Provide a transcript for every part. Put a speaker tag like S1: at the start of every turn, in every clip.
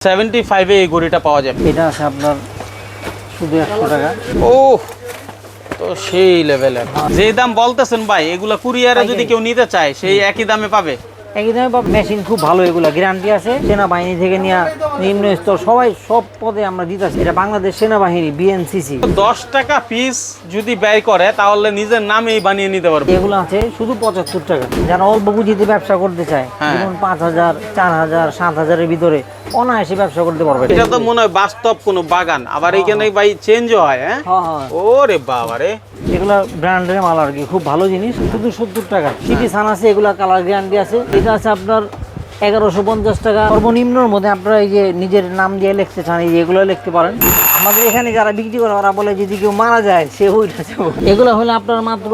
S1: 75 এই ঘড়িটা পাওয়া যাবে।
S2: এটা আছে আপনার শুধু 100 টাকা।
S1: ও তো সেই লেভেলের যে দাম বলতেছেন ভাই, এগুলা কুরিয়ারে যদি কেউ নিতে চায় সেই একই দামে পাবে?
S2: একই দামে পাবেন। মেশিন খুব ভালো, এগুলা গ্যারান্টি আছে। সেনাবাহিনী থেকে নিয়ে নিম্ন স্তর সবাই সব পদে আমরা দিতেছি। এটা বাংলাদেশ সেনাবাহিনী বিএনসিসি।
S1: 10 টাকা পিস যদি ব্যয় করে তাহলে নিজের নামেই বানিয়ে নিতে পারবে।
S2: এগুলো আছে শুধু 75 টাকা। যারা অল্প পুঁজিতে ব্যবসা করতে চায়, যেমন 5000, 4000, 7000 এর ভিতরে অনায়াসে ব্যবসা করতে পারবে।
S1: এটা তো মনে হয় বাস্তব কোনো বাগান, আবার এখানে ভাই চেঞ্জও হয়। হ্যাঁ, ওরে বাবা রে,
S2: এগুলা ব্র্যান্ডের মাল আর কি, খুব ভালো জিনিস। শুধু 70 টাকা। সিটি সান আছে, এগুলা কালার গ্যারান্টি আছে। এটা আছে আপনার 1150 টাকা। সর্বনিম্নর মধ্যে আপনারা এই যে নিজের নাম দিয়ে লিখতে চান, এই যে এগুলো লিখতে পারেন। আমাদের এখানে যারা বিক্রি করে ওরা বলে যদি কেউ মারা যায় সে ওইটা যাবো। এগুলো হলো আপনার মাত্র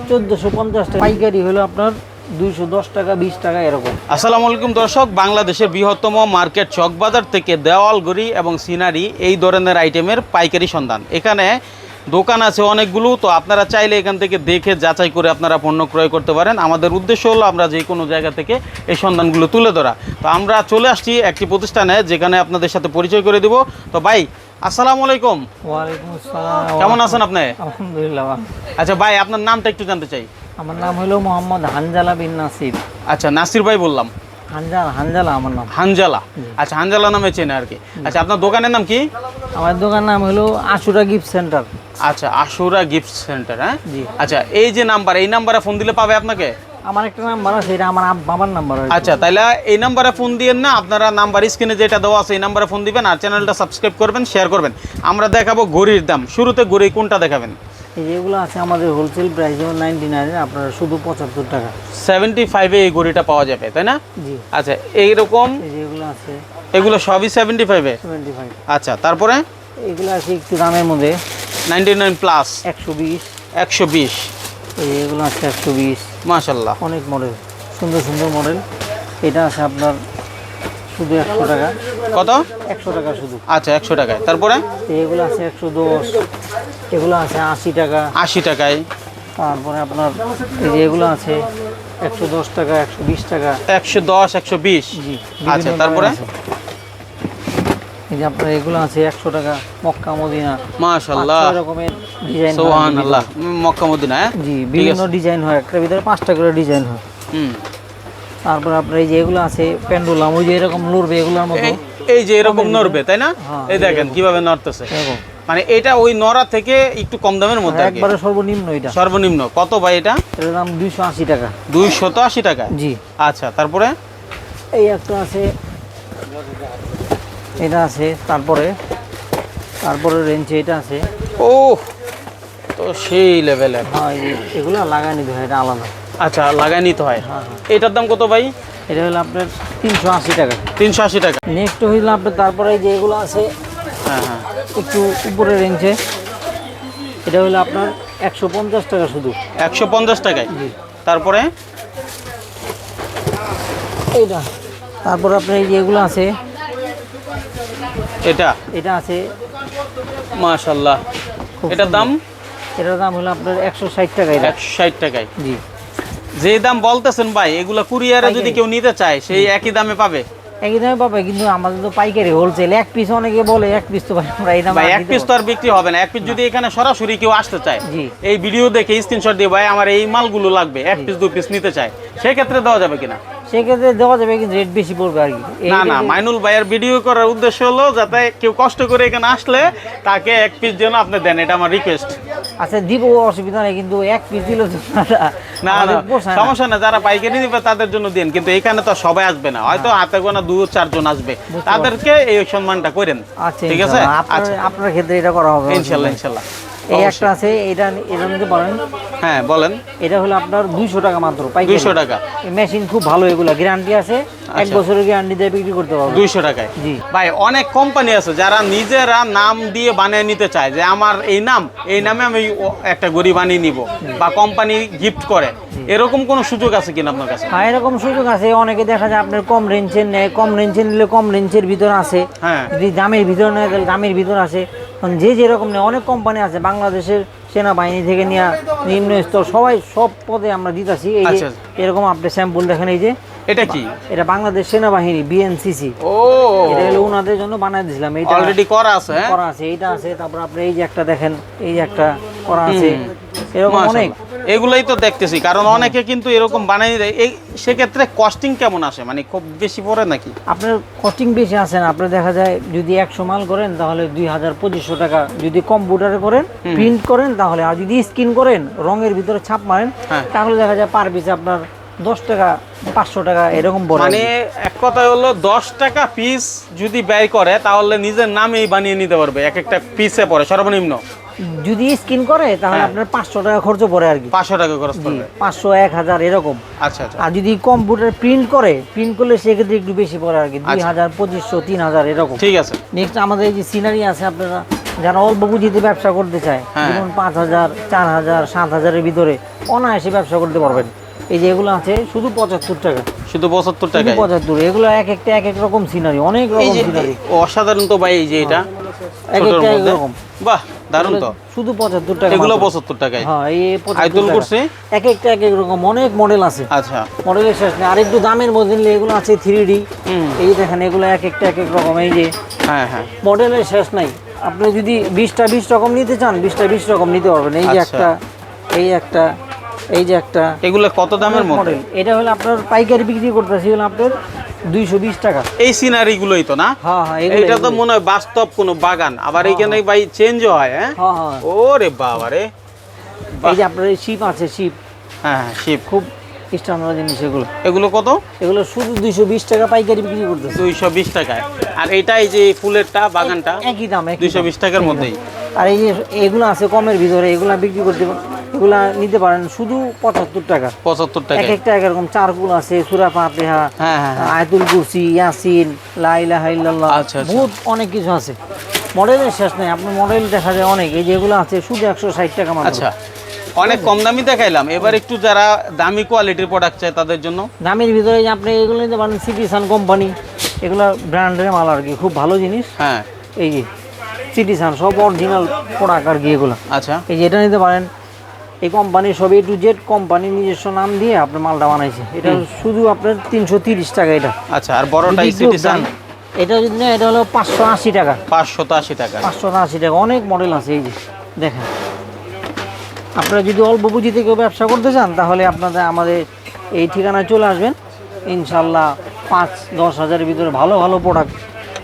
S2: 1450 টাকা। পাইকারি হলো আপনার 210 টাকা, 20 টাকা এরকম।
S1: আসসালামু আলাইকুম দর্শক, বাংলাদেশের বৃহত্তম মার্কেট চকবাজার থেকে দেওয়াল ঘড়ি এবং সিনারি এই ধরনের আইটেমের পাইকারি সন্ধান। এখানে দোকান আছে অনেকগুলো, তো আপনারা চাইলে এখান থেকে দেখে যাচাই করে আপনারা পণ্য ক্রয় করতে পারেন। আমাদের উদ্দেশ্য হলো আমরা যে কোনো জায়গা থেকে এই সন্ধানগুলো তুলে ধরা। তো আমরা চলে আসছি একটি প্রতিষ্ঠানে, যেখানে আপনাদের সাথে পরিচয় করে দিব। তো ভাই আসসালামু আলাইকুম।
S2: ওয়ালাইকুম আসসালাম।
S1: কেমন আছেন আপনি?
S2: আলহামদুলিল্লাহ।
S1: আচ্ছা ভাই, আপনার নামটা একটু জানতে চাই।
S2: আমার নাম হলো মোহাম্মদ হানজালা বিন নাসির।
S1: আচ্ছা, নাসির ভাই বললাম।
S2: হানজালা আমার নাম।
S1: হানজালা, আচ্ছা হানজালা নামে চেনে আর কি। আচ্ছা, আপনার দোকানের নাম কি?
S2: আমার দোকান নাম হলো আশুরা গিফট সেন্টার।
S1: আচ্ছা, আশুরা গিফট সেন্টার। হ্যাঁ
S2: জি।
S1: আচ্ছা, এই যে নাম্বার, এই নাম্বারে ফোন দিলে পাবে আপনাকে?
S2: আমার একটা নাম্বার আছে, এটা আমার বাবার নাম্বার।
S1: আচ্ছা, তাহলে এই নাম্বারে ফোন দিয়েন না, আপনারা নাম্বার স্ক্রিনে যেটা দেওয়া আছে এই নাম্বারে ফোন দিবেন আর চ্যানেলটা সাবস্ক্রাইব করবেন, শেয়ার করবেন। আমরা দেখাবো ঘড়ির দাম। শুরুতে ঘড়ি কোনটা দেখাবেন?
S2: যেগুলো আছে আমাদের হোলসেল প্রাইস যেমন 99, আপনারা শুধু 75 টাকা।
S1: 75 এই ঘড়িটা পাওয়া যাবে, তাই না?
S2: জি।
S1: আচ্ছা, এইরকম
S2: যেগুলো আছে
S1: এগুলো সবই 75 এ?
S2: 75।
S1: আচ্ছা, তারপরে
S2: এগুলো আছে একটু দামের মধ্যে
S1: 99 প্লাস
S2: 120।
S1: 120।
S2: এগুলো আছে 120।
S1: মাশাআল্লাহ,
S2: অনেক মডেল, সুন্দর সুন্দর মডেল। এটা আছে আপনার শুধু 100 টাকা।
S1: কত?
S2: 100 টাকা শুধু।
S1: আচ্ছা, 100 টাকায়। তারপরে
S2: এগুলো আছে 110। এগুলো আছে 80 টাকা।
S1: 80 টাকায়।
S2: তারপরে আপনার এই যে এগুলো আছে 110 টাকা, 120 টাকা।
S1: 110, 120।
S2: জি।
S1: আচ্ছা, তারপরে
S2: এই যে আপনার এগুলো আছে 100 টাকা। মক্কা মদিনা,
S1: মাশাআল্লাহ,
S2: 5 রকমের ডিজাইন।
S1: সুবহানাল্লাহ, মক্কা মদিনা। হ্যাঁ
S2: জি, বিভিন্ন ডিজাইন হয়, একটার ভিতরে 5টা করে ডিজাইন হয়। তারপর আপনার এই যে এগুলো আছে পেন্ডুলাম, ওই যে এরকম নড়বে এগুলোর মতো।
S1: এই যে এরকম নড়বে, তাই না?
S2: হ্যাঁ,
S1: এই দেখেন কিভাবে নড়তেছে।
S2: এরকম
S1: মানে এটা ওই নড়া থেকে একটু কম দামের মধ্যে আর কি।
S2: একবারে সর্বনিম্ন এটা।
S1: সর্বনিম্ন কত ভাই এটা?
S2: এটার দাম 280 টাকা।
S1: 280 টাকা?
S2: জি।
S1: আচ্ছা, তারপরে
S2: এই একটা আছে, এটা আছে। তারপরে রেঞ্জে এটা আছে।
S1: ও তো সেই লেভেলের।
S2: হ্যাঁ, এগুলো লাগাই নিতে হয়, এটা আলাদা।
S1: আচ্ছা, লাগাই নিতে হয়। এটার দাম কত ভাই?
S2: এটা হলো আপনার 380 টাকা।
S1: 380 টাকা।
S2: নেক্সট হইলো আপনার, তারপরে এই যে এগুলো আছে
S1: হ্যাঁ হ্যাঁ,
S2: একটু উপরে রেঞ্জে। এটা হলো আপনার 150 টাকা শুধু।
S1: 150 টাকায়।
S2: জি।
S1: তারপরে
S2: এইটা। তারপর আপনার এই যে এগুলো আছে,
S1: এটা
S2: আছে
S1: মাশাআল্লাহ।
S2: খুব
S1: এটার দাম?
S2: এটার দাম হলো আপনার 160 টাকা।
S1: 160 টাকায়।
S2: জি।
S1: যে দাম বলতেছেন ভাই, এগুলা কুরিয়ারে যদি কেউ নিতে চায় সেই একই দামে পাবে?
S2: একই দামে পাবে, কিন্তু আমাদের তো পাইকারি হোলসেল। এক পিস অনেকে বলে এক পিস, তো ভাই আমরা এই দামে
S1: ভাই এক পিস তো আর বিক্রি হবে না। এক পিস যদি এখানে সরাসরি কেউ আসতে চায়,
S2: জি,
S1: এই ভিডিও দেখে স্ক্রিনশট দিয়ে ভাই আমার এই মালগুলো লাগবে, এক পিস 2 পিস নিতে চায়, সেই ক্ষেত্রে দেওয়া যাবে কিনা?
S2: সেক্ষেত্রে দেওয়া যাবে, কিন্তু রেট বেশি পড়বে আর কি।
S1: না না, মাইনুল ভাইয়ের ভিডিও করার উদ্দেশ্য হলো যাতে কেউ কষ্ট করে এখানে আসলে তাকে এক পিস যেন আপনি দেন, এটা আমার রিকোয়েস্ট।
S2: আচ্ছা দিব, অসুবিধা নেই, কিন্তু এক পিস দিলে তো
S1: না না, সমস্যা না, যারা পাইকারি নিবে তাদের জন্য দিন, কিন্তু এখানে তো সবাই আসবে না, হয়তো হাতে গোনা 2-4 জন আসবে, তাদেরকে এই সম্মানটা করেন।
S2: আচ্ছা,
S1: ঠিক আছে?
S2: আচ্ছা, আপনার ক্ষেত্রে এটা করা হবে
S1: ইনশাআল্লাহ ইনশাআল্লাহ।
S2: এই একটা আছে, এটা নিতে পারেন।
S1: হ্যাঁ বলেন।
S2: এটা হলো আপনার 200 টাকা মাত্র।
S1: 200 টাকা।
S2: মেশিন খুব ভালো, এগুলা গ্যারান্টি আছে, 1 বছরের গ্যারান্টি দিয়ে বিক্রি করতে পারবো
S1: 200 টাকায়।
S2: জি
S1: ভাই, অনেক কোম্পানি আছে যারা নিজেরা নাম দিয়ে বানিয়ে নিতে চায়, যে আমার এই নামে আমি একটা ঘড়ি বানিয়ে নিব, বা কোম্পানি গিফট করে, এরকম কোনো সুযোগ আছে কিনা আপনার কাছে?
S2: হ্যাঁ, এরকম সুযোগ আছে। অনেকে দেখা যায় আপনার কম রেঞ্জের নেয়, কম রেঞ্জের নিলে কম রেঞ্জের ভিতর আছে।
S1: হ্যাঁ,
S2: যদি দামের ভিতর নেয় তাহলে দামের ভিতর আছে। যে যেরকম নেয়, অনেক কোম্পানি আছে। বাংলাদেশের সেনাবাহিনী থেকে নিয়ে নিম্ন স্তর সবাই সব পদে আমরা দিতেছি। এই যে এরকম আপনি স্যাম্পল দেখেন, এই যে
S1: এটা কি?
S2: এটা বাংলাদেশ সেনাবাহিনী বিএনসিসি।
S1: ও,
S2: এটা হলো ওনাদের জন্য বানাই দিয়েছিলাম। এটা
S1: অলরেডি করা আছে। হ্যাঁ,
S2: করা আছে, এইটা আছে। তারপর আপনি এই যে একটা দেখেন, এই যে একটা করা আছে, এরকম অনেক।
S1: এগুলাই তো দেখতেছি, কারণ অনেকে কিন্তু এরকম বানাই দেয়। এই সেক্ষেত্রে কস্টিং কেমন আসে, মানে খুব বেশি পড়ে নাকি?
S2: আপনার কস্টিং বেশি আছে না। আপনার দেখা যায় যদি 100 মাল করেন তাহলে 2000-2500 টাকা, যদি কম্পিউটারে করেন প্রিন্ট করেন তাহলে, আর যদি স্ক্রিন করেন রঙের ভিতরে ছাপ মারেন তাহলে দেখা যায় পার পিসে আপনার 10 টাকা 500 টাকা এরকম পড়ে।
S1: মানে এক কথায় হলো 10 টাকা পিস যদি ব্যয় করে তাহলে নিজের নামেই বানিয়ে নিতে পারবে, এক একটা পিসে পড়ে সর্বনিম্ন।
S2: যদি স্ক্রিন করে তাহলে আপনার 500 টাকা খরচ পড়ে আর কি।
S1: 500 টাকা খরচ পড়বে,
S2: 500-1000 এরকম।
S1: আচ্ছা আচ্ছা।
S2: আর যদি কম্পিউটার প্রিন্ট করলে সেক্ষেত্রে একটু বেশি পড়ে আর কি, 2000-2500-3000 এরকম।
S1: ঠিক আছে।
S2: নেক্সট আমাদের এই যে সিনারি আছে, আপনারা যারা অল্প পুঁজিতে ব্যবসা করতে চায়, যেমন 5000, 4000, 7000-এর ভিতরে অনায়াসে ব্যবসা করতে পারবেন। এই যে এগুলো আছে শুধু 75 টাকা।
S1: শুধু 75 টাকা?
S2: 75। এগুলো এক একটা এক এক রকম সিনারি, অনেক রকম সিনারি।
S1: অসাধারণ তো ভাই, এই যে এটা
S2: এক একটা এক রকম।
S1: বাহ, দারুণ তো।
S2: শুধু 75 টাকা।
S1: এগুলো 75 টাকায়?
S2: হ্যাঁ, এই 75
S1: আইতুল করছে।
S2: এক একটা এক এক রকম, অনেক মডেল আছে।
S1: আচ্ছা,
S2: মডেলের শেষ নেই। আর একটু দামের মধ্যে নিলে এগুলো আছে 3D। এই দেখেন, এগুলো এক একটা এক এক রকম। এই যে
S1: হ্যাঁ হ্যাঁ,
S2: মডেলের শেষ নাই। আপনি যদি 20টা 20 রকম নিতে চান, 20টা 20 রকম নিতে পারবেন। এই যে একটা, এই একটা, এই যে একটা।
S1: এগুলো কত দামের মধ্যে?
S2: এটা হলো আপনার পাইকারি বিক্রি করতেছি হলো আপনার 220 টাকা।
S1: এই সিনারি গুলোই তো না?
S2: হ্যাঁ হ্যাঁ,
S1: এটা তো মনে হয় বাস্তব কোনো বাগান, আবার এইখানে ভাই চেঞ্জও হয়। হ্যাঁ, ওরে বাবা রে।
S2: এই যে আপনার শিপ আছে, শিপ।
S1: হ্যাঁ, শিপ
S2: খুব স্ট্যান্ডার্ড জিনিস এগুলো।
S1: এগুলো কত?
S2: এগুলো শুধু 220 টাকা পাইকারি বিক্রি করতেছে।
S1: 220 টাকায়। আর এটা এই যে ফুলেরটা বাগানটা
S2: একই দাম,
S1: 220 টাকার মধ্যেই।
S2: আর এই যে এগুলো আছে কমের ভিতরে, এগুলা বিক্রি করতে এগুলা নিতে পারেন শুধু 75 টাকা।
S1: 75 টাকা।
S2: এক একটা একরকম চারকুল আছে, সূরা ফাতিহা,
S1: হ্যাঁ,
S2: আয়াতুল কুরসি, ইয়াসিন, লা ইলাহা ইল্লাল্লাহ, বহুত অনেক কিছু আছে। মডেলের শেষ নেই। আপনার মডেল দেখা যায় অনেক। এই যেগুলো আছে শুধু 160 টাকা মাত্র।
S1: আচ্ছা, অনেক কম দামি দেখাইলাম। এবার একটু যারা দামি কোয়ালিটির প্রোডাক্ট চায় তাদের জন্য
S2: দামের ভিতরে যে আপনি এগুলো নিতে পারেন, সিটি সান কোম্পানি, এগুলো ব্র্যান্ডের মাল আর কি, খুব ভালো জিনিস।
S1: হ্যাঁ,
S2: এই যে সিটি সান সব অরিজিনাল প্রোডাক্ট আর কি এগুলো।
S1: আচ্ছা,
S2: এই যে এটা নিতে পারেন। এই কোম্পানি সব A to Z কোম্পানি নিজস্ব নাম দিয়ে আপনার মালটা বানাইছে। এটা শুধু আপনার 330 টাকা এটা।
S1: আচ্ছা, আর বড়টাই সিটি সান?
S2: এটা যদি না, এটা হলো 580 টাকা।
S1: 580 টাকা?
S2: 580 টাকা। অনেক মডেল আছে। এই যে দেখেন, আপনারা যদি অল্প পুঁজিতে কেউ ব্যবসা করতে চান তাহলে আপনাদের আমাদের এই ঠিকানায় চলে আসবেন। ইনশাল্লাহ 5-10 হাজারের ভিতরে ভালো ভালো প্রোডাক্ট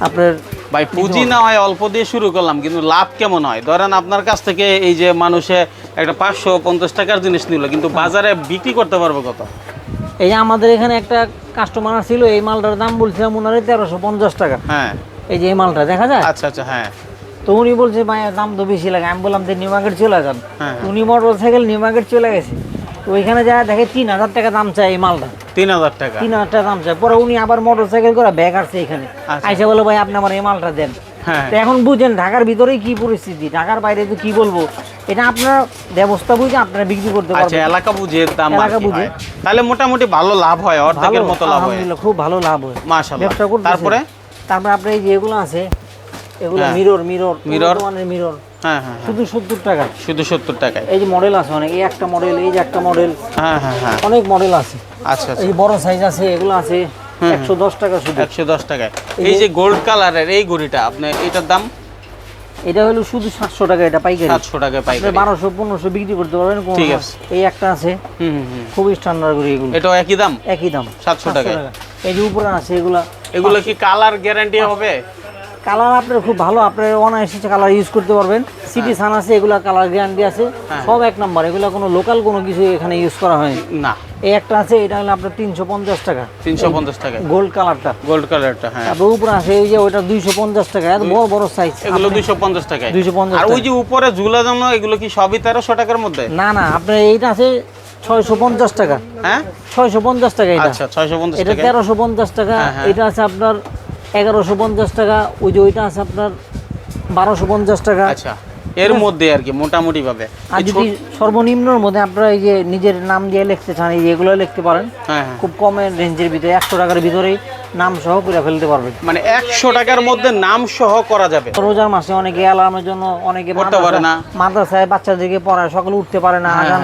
S2: আপনার।
S1: ভাই, পুঁজি না হয় অল্প দিয়ে শুরু করলাম, কিন্তু লাভ কেমন হয়? ধরেন আপনার কাছ থেকে এই যে মানুষে একটা 550 টাকার জিনিস নিল, কিন্তু বাজারে বিক্রি করতে পারবো কত?
S2: এই যে আমাদের এখানে একটা কাস্টমার ছিল, এই মালটার দাম বলছিলাম ওনারে 1350 টাকা।
S1: হ্যাঁ,
S2: এই যে এই মালটা দেখা যায়।
S1: আচ্ছা আচ্ছা, হ্যাঁ।
S2: তো উনি বলছে ভাই দাম তো বেশি লাগে। আমি বললাম যে নিউ মার্কেট চলে যান। উনি মোটর সাইকেল নিউ মার্কেট চলে গেছে। তো ওইখানে যায় দেখে 3000 টাকা দাম চায় এই মালটা।
S1: 3000 টাকা?
S2: 3000 টাকা দাম চায়। পরে উনি আবার মোটর সাইকেল করে ব্যাগ আসছে এখানে, আইসা বলে ভাই আপনি আমার এই মালটা দেন। তো এখন বুঝেন ঢাকার ভিতরেই কি পরিস্থিতি, ঢাকার বাইরে তো কি বলবো। এটা আপনার ব্যবস্থা বুঝে আপনারা বিক্রি করতে পারবেন।
S1: আচ্ছা, এলাকা বুঝে দাম।
S2: এলাকা বুঝে
S1: তাহলে মোটামুটি ভালো লাভ হয়, অর্ধেকের মতো লাভ হয়।
S2: আলহামদুলিল্লাহ, খুব ভালো লাভ হয়
S1: মাশাআল্লাহ।
S2: ব্যবসা করতে।
S1: তারপরে
S2: আপনার এই যে এগুলো আছে, এগুলো মিরর মানে মিরর।
S1: হ্যাঁ হ্যাঁ,
S2: শুধু 70 টাকা।
S1: শুধু 70 টাকায়?
S2: এই যে মডেল আছে অনেক। এই একটা মডেল, এই যে একটা মডেল।
S1: হ্যাঁ হ্যাঁ হ্যাঁ,
S2: অনেক মডেল আছে।
S1: আচ্ছা,
S2: এই বড় সাইজ আছে, এগুলো আছে 110 টাকা শুধু।
S1: 110 টাকায়? এই যে গোল্ড কালারের এই ঘড়িটা, আপনি এটার দাম?
S2: এটা হলো শুধু 700 টাকা। এটা পাইকারি
S1: 700 টাকায় পাইকারি।
S2: 1200-1500 বিক্রি করতে পারবেন।
S1: ঠিক আছে।
S2: এই একটা আছে, খুব স্ট্যান্ডার্ড ঘড়ি এগুলো।
S1: এটাও একই দাম?
S2: একই দাম,
S1: 700 টাকায়।
S2: এই যে উপরে আছে
S1: এগুলো কি কালার গ্যারান্টি হবে?
S2: কালার আপনার খুব ভালো, আপনার অনায়াসে কালার ইউজ করতে পারবেন। সিটি সান আছে, এগুলা কালার গ্যারান্টি আছে, সব এক নাম্বার। এগুলা কোনো লোকাল কোনো কিছু এখানে ইউজ করা হয়নি
S1: না।
S2: এই একটা আছে, এটা হলো আপনার 350 টাকা।
S1: 350 টাকা
S2: গোল্ড কালারটা?
S1: গোল্ড কালারটা, হ্যাঁ।
S2: তারপর উপরে আছে এই যে ওটা 250 টাকা। এত বড় বড় সাইজ,
S1: এগুলো 250 টাকায়?
S2: 250।
S1: আর ওই যে উপরে ঝুলা জানো, এগুলো কি সবই 1300 টাকার মধ্যে?
S2: না না, আপনার এইটা আছে 650 টাকা।
S1: হ্যাঁ,
S2: 650 টাকা এটা।
S1: আচ্ছা, 650
S2: এটা
S1: টাকা।
S2: 1350 টাকা। এটা আছে আপনার 1150 টাকা। ওই যে ওইটা আছে আপনার 1250 টাকা।
S1: আচ্ছা, এর মধ্যে আর কি মোটামুটি ভাবে।
S2: আর যদি সর্বনিম্নর মধ্যে আপনারা এই যে নিজের নাম দিয়ে লিখতে চান, এই যে এগুলো লিখতে পারেন। খুব কমের রেঞ্জের ভিতরে 100 টাকার ভিতরেই নাম সহ করে ফেলতে পারবেন।
S1: মানে 100 টাকার মধ্যে নাম সহ করা যাবে?
S2: রোজার মাসে অনেকে অ্যালার্মের জন্য, অনেকে
S1: পড়তে পারে না,
S2: মাদ্রাসায় বাচ্চাদেরকে পড়ায়, সকালে উঠতে পারে না, আজান,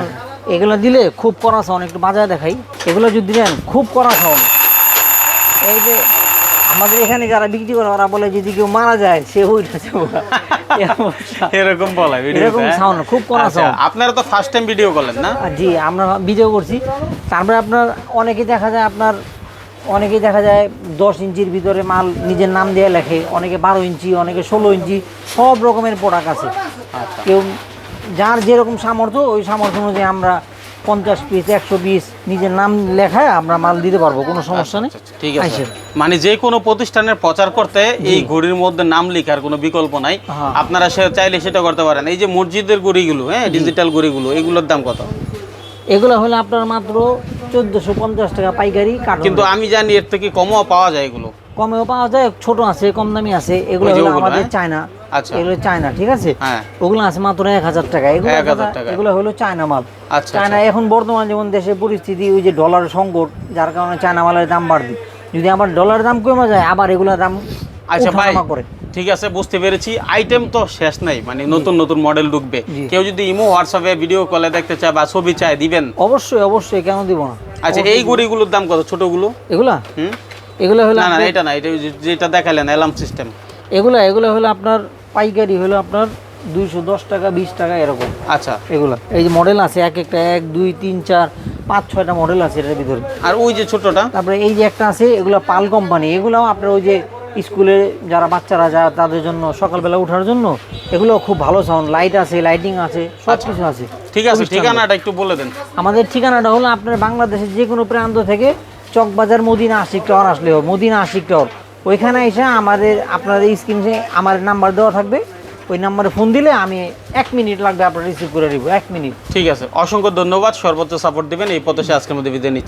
S2: এগুলো দিলে খুব করা খাওয়ান। একটু বাজারে দেখাই, এগুলো যদি দিলেন খুব করা খাওয়ান। এই যে আমাদের এখানে যারা বিক্রি করে ওরা বলে যদি কেউ মারা যায় সে উঠেছে
S1: এরকম বলা
S2: এরকম সাউন্ড খুব কড়া সাউন্ড।
S1: আপনারা তো ফার্স্ট টাইম ভিডিও করলেন না?
S2: জি আমরা ভিডিও করছি। তারপরে আপনার অনেকেই দেখা যায় 10 ইঞ্চির ভিতরে মাল নিজের নাম দিয়ে লেখে, অনেকে 12 ইঞ্চি, অনেকে 16 ইঞ্চি, সব রকমের প্রোডাক্ট আছে। কেউ যার যেরকম সামর্থ্য ওই সামর্থ্য অনুযায়ী আমরা 50 পিস 100 পিস নিজের নাম লেখায় আমরা মাল দিতে পারবো, কোনো সমস্যা নেই।
S1: ঠিক আছে, মানে যে কোনো প্রতিষ্ঠানের প্রচার করতে এই ঘড়ির মধ্যে নাম লেখার কোনো বিকল্প নাই।
S2: হ্যাঁ।
S1: আপনারা চাইলে সেটা করতে পারেন। এই যে মসজিদের ঘড়িগুলো, হ্যাঁ, ডিজিটাল ঘড়িগুলো, এগুলোর দাম কত?
S2: এগুলো হলো আপনার মাত্র 1450 টাকা পাইকারি কার্টন।
S1: কিন্তু আমি জানি এর থেকে কমও পাওয়া যায় এগুলো।
S2: কমেও পাওয়া যায়, ছোট আছে, কম দামি আছে। এগুলো
S1: ওই যে
S2: হলো
S1: ওগুলো,
S2: আমাদের
S1: হ্যাঁ?
S2: চায়না।
S1: আচ্ছা।
S2: এগুলো চায়না, ঠিক আছে।
S1: হ্যাঁ।
S2: ওগুলো আছে মাত্র 1000 টাকা।
S1: 1000 টাকা।
S2: এগুলো হলো চায়না মাল।
S1: আচ্ছা,
S2: চায়না এখন বর্তমান যেমন দেশের পরিস্থিতি, ওই যে ডলার সংকট, যার কারণে চায়না মালের দাম বাড়বে। যদি আবার ডলারের দাম কমে যায় আবার এগুলোর দাম
S1: আচ্ছা ভাই,
S2: ওঠানামা করে।
S1: ঠিক আছে, বুঝতে পেরেছি। আইটেম তো শেষ নাই, মানে নতুন নতুন মডেল ঢুকবে।
S2: জি।
S1: কেউ যদি ইমো হোয়াটসঅ্যাপে ভিডিও কলে দেখতে চায় বা ছবি চায়, দিবেন?
S2: অবশ্যই অবশ্যই, কেন দিব না।
S1: আচ্ছা, এই ঘড়িগুলোর দাম কত? ছোটগুলো?
S2: এগুলা
S1: হুম,
S2: এগুলো হলো
S1: না না,
S2: আপনার-
S1: এটা না, এটা যেটা দেখালেন অ্যালার্ম সিস্টেম।
S2: এগুলো হলো আপনার পাইকারি হলো আপনার 210 টাকা 20 টাকা এরকম।
S1: আচ্ছা,
S2: এগুলা এই যে মডেল আছে এক একটা 1 2 3 4 5 6টা মডেল আছে এর ভিতরে।
S1: আর ওই যে ছোটটা?
S2: তারপরে এই যে একটা আছে, এগুলো পাল কোম্পানি। এগুলাও আপনার ওই যে স্কুলে যারা বাচ্চারা যায় তাদের জন্য সকালবেলা ওঠার জন্য এগুলো খুব ভালো সাউন্ড, লাইট আছে, লাইটিং আছে, সব কিছু আছে।
S1: ঠিক আছে, ঠিকানাটা একটু বলে দেন।
S2: আমাদের ঠিকানাটা হলো আপনার বাংলাদেশের যে কোনো প্রান্ত থেকে চকবাজার মদিনা আশিক টাওয়ার আসলে হবে, মদিনা আশিক টাওয়ার। ওইখানে এসে আপনাদের স্ক্রিনে আমার নাম্বার দেওয়া থাকবে, ওই নাম্বারে ফোন দিলে আমি 1 মিনিট লাগবে আপনার রিসিভ করে দিব, 1 মিনিট।
S1: ঠিক আছে, অসংখ্য ধন্যবাদ। সর্বোচ্চ সাপোর্ট দিবেন। এই প্রত্যাশা আজকের মধ্যে বিদায় নিচ্ছি।